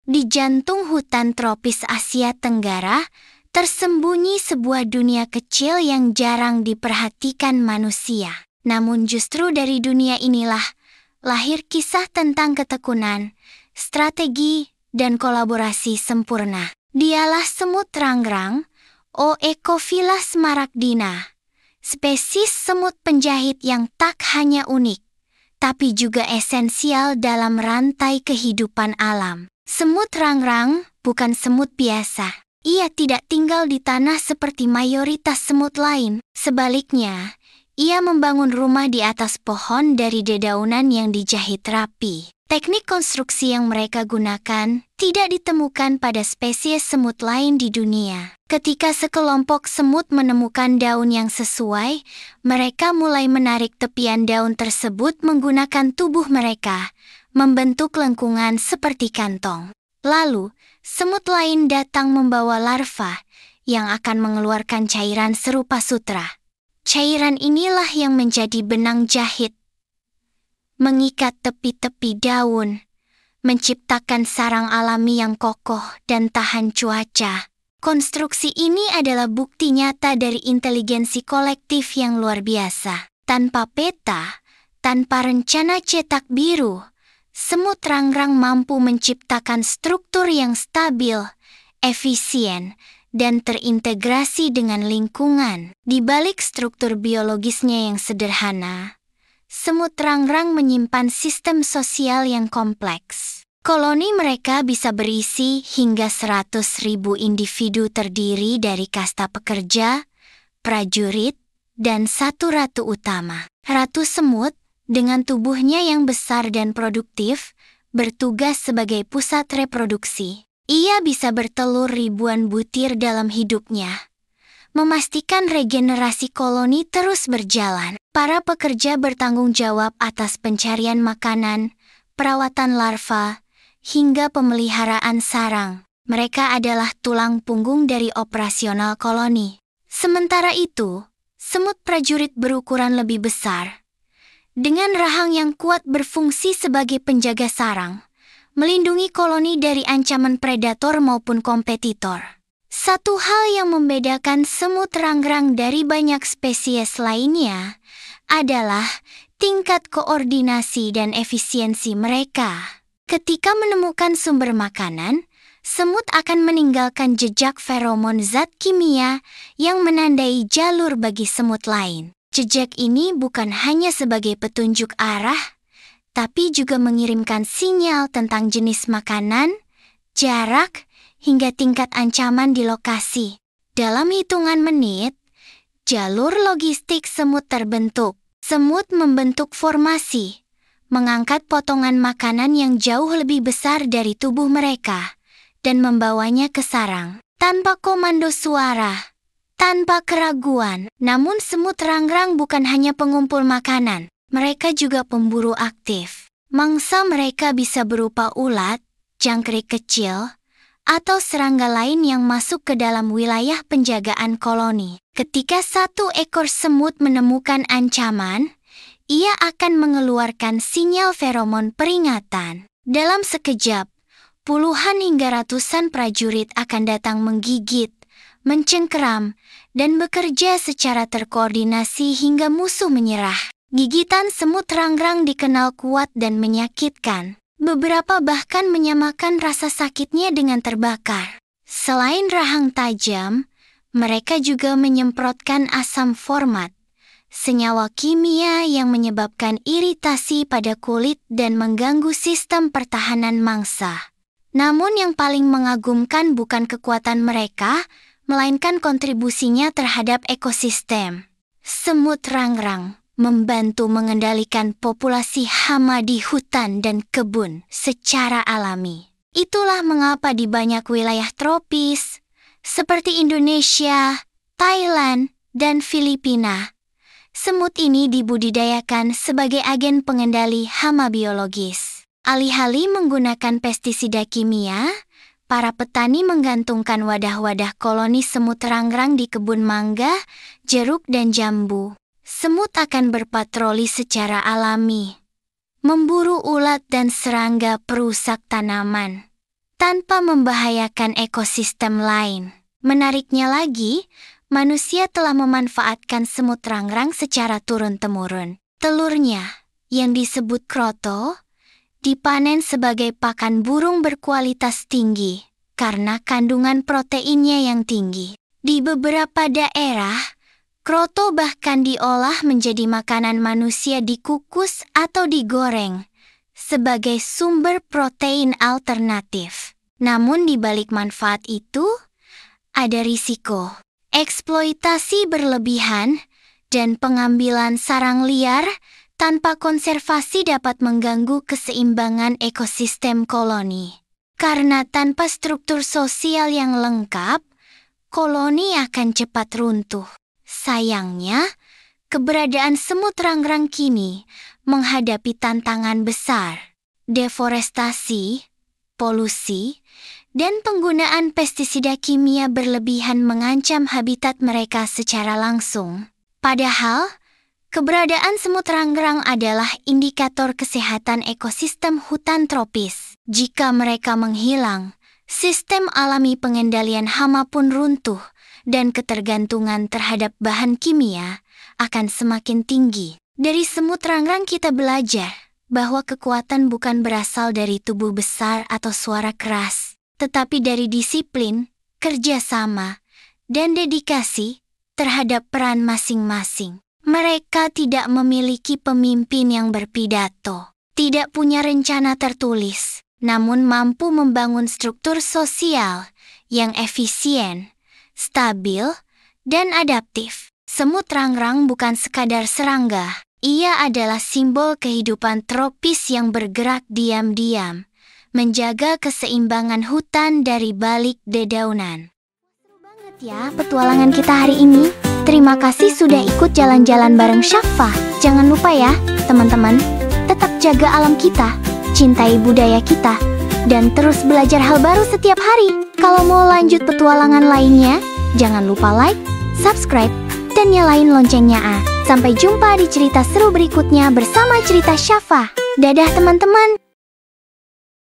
Di jantung hutan tropis Asia Tenggara, tersembunyi sebuah dunia kecil yang jarang diperhatikan manusia. Namun justru dari dunia inilah lahir kisah tentang ketekunan, strategi, dan kolaborasi sempurna. Dialah semut rangrang, Oecophila smaragdina, spesies semut penjahit yang tak hanya unik, tapi juga esensial dalam rantai kehidupan alam. Semut rangrang bukan semut biasa. Ia tidak tinggal di tanah seperti mayoritas semut lain. Sebaliknya, ia membangun rumah di atas pohon dari dedaunan yang dijahit rapi. Teknik konstruksi yang mereka gunakan tidak ditemukan pada spesies semut lain di dunia. Ketika sekelompok semut menemukan daun yang sesuai, mereka mulai menarik tepian daun tersebut menggunakan tubuh mereka, membentuk lengkungan seperti kantong. Lalu, semut lain datang membawa larva yang akan mengeluarkan cairan serupa sutra. Cairan inilah yang menjadi benang jahit, mengikat tepi-tepi daun, menciptakan sarang alami yang kokoh dan tahan cuaca. Konstruksi ini adalah bukti nyata dari inteligensi kolektif yang luar biasa. Tanpa peta, tanpa rencana cetak biru, semut rangrang mampu menciptakan struktur yang stabil, efisien, dan terintegrasi dengan lingkungan. Di balik struktur biologisnya yang sederhana, semut rangrang menyimpan sistem sosial yang kompleks. Koloni mereka bisa berisi hingga 100.000 individu terdiri dari kasta pekerja, prajurit, dan satu ratu utama. Ratu semut, dengan tubuhnya yang besar dan produktif, bertugas sebagai pusat reproduksi. Ia bisa bertelur ribuan butir dalam hidupnya, memastikan regenerasi koloni terus berjalan. Para pekerja bertanggung jawab atas pencarian makanan, perawatan larva, hingga pemeliharaan sarang. Mereka adalah tulang punggung dari operasional koloni. Sementara itu, semut prajurit berukuran lebih besar, dengan rahang yang kuat berfungsi sebagai penjaga sarang, melindungi koloni dari ancaman predator maupun kompetitor. Satu hal yang membedakan semut rangrang dari banyak spesies lainnya adalah tingkat koordinasi dan efisiensi mereka. Ketika menemukan sumber makanan, semut akan meninggalkan jejak feromon zat kimia yang menandai jalur bagi semut lain. Jejak ini bukan hanya sebagai petunjuk arah, tapi juga mengirimkan sinyal tentang jenis makanan, jarak, hingga tingkat ancaman di lokasi. Dalam hitungan menit, jalur logistik semut terbentuk. Semut membentuk formasi, mengangkat potongan makanan yang jauh lebih besar dari tubuh mereka, dan membawanya ke sarang. Tanpa komando suara, tanpa keraguan. Namun semut rangrang bukan hanya pengumpul makanan. Mereka juga pemburu aktif. Mangsa mereka bisa berupa ulat, jangkrik kecil, atau serangga lain yang masuk ke dalam wilayah penjagaan koloni. Ketika satu ekor semut menemukan ancaman, ia akan mengeluarkan sinyal feromon peringatan. Dalam sekejap, puluhan hingga ratusan prajurit akan datang menggigit, mencengkeram, dan bekerja secara terkoordinasi hingga musuh menyerah. Gigitan semut rangrang dikenal kuat dan menyakitkan. Beberapa bahkan menyamakan rasa sakitnya dengan terbakar. Selain rahang tajam, mereka juga menyemprotkan asam format, senyawa kimia yang menyebabkan iritasi pada kulit dan mengganggu sistem pertahanan mangsa. Namun yang paling mengagumkan bukan kekuatan mereka, melainkan kontribusinya terhadap ekosistem. Semut rangrang membantu mengendalikan populasi hama di hutan dan kebun secara alami. Itulah mengapa di banyak wilayah tropis, seperti Indonesia, Thailand, dan Filipina, semut ini dibudidayakan sebagai agen pengendali hama biologis. Alih-alih menggunakan pestisida kimia, para petani menggantungkan wadah-wadah koloni semut rangrang di kebun mangga, jeruk, dan jambu. Semut akan berpatroli secara alami, memburu ulat dan serangga perusak tanaman. tanpa membahayakan ekosistem lain. Menariknya lagi, manusia telah memanfaatkan semut rangrang secara turun-temurun. Telurnya, yang disebut kroto, dipanen sebagai pakan burung berkualitas tinggi karena kandungan proteinnya yang tinggi. Di beberapa daerah, kroto bahkan diolah menjadi makanan manusia dikukus atau digoreng sebagai sumber protein alternatif. Namun di balik manfaat itu, ada risiko. Eksploitasi berlebihan dan pengambilan sarang liar tanpa konservasi dapat mengganggu keseimbangan ekosistem koloni. Karena tanpa struktur sosial yang lengkap, koloni akan cepat runtuh. Sayangnya, keberadaan semut rangrang kini menghadapi tantangan besar. Deforestasi, polusi, dan penggunaan pestisida kimia berlebihan mengancam habitat mereka secara langsung. Padahal, keberadaan semut rangrang adalah indikator kesehatan ekosistem hutan tropis. Jika mereka menghilang, sistem alami pengendalian hama pun runtuh, dan ketergantungan terhadap bahan kimia akan semakin tinggi. Dari semut rangrang kita belajar bahwa kekuatan bukan berasal dari tubuh besar atau suara keras, tetapi dari disiplin, kerjasama, dan dedikasi terhadap peran masing-masing. Mereka tidak memiliki pemimpin yang berpidato, tidak punya rencana tertulis, namun mampu membangun struktur sosial yang efisien, stabil, dan adaptif. Semut rangrang bukan sekadar serangga, ia adalah simbol kehidupan tropis yang bergerak diam-diam, menjaga keseimbangan hutan dari balik dedaunan. Seru banget ya petualangan kita hari ini. Terima kasih sudah ikut jalan-jalan bareng Syafa. Jangan lupa ya, teman-teman, tetap jaga alam kita, cintai budaya kita, dan terus belajar hal baru setiap hari. Kalau mau lanjut petualangan lainnya, jangan lupa like, subscribe, dan nyalain loncengnya. Sampai jumpa di cerita seru berikutnya bersama cerita Syafa. Dadah teman-teman.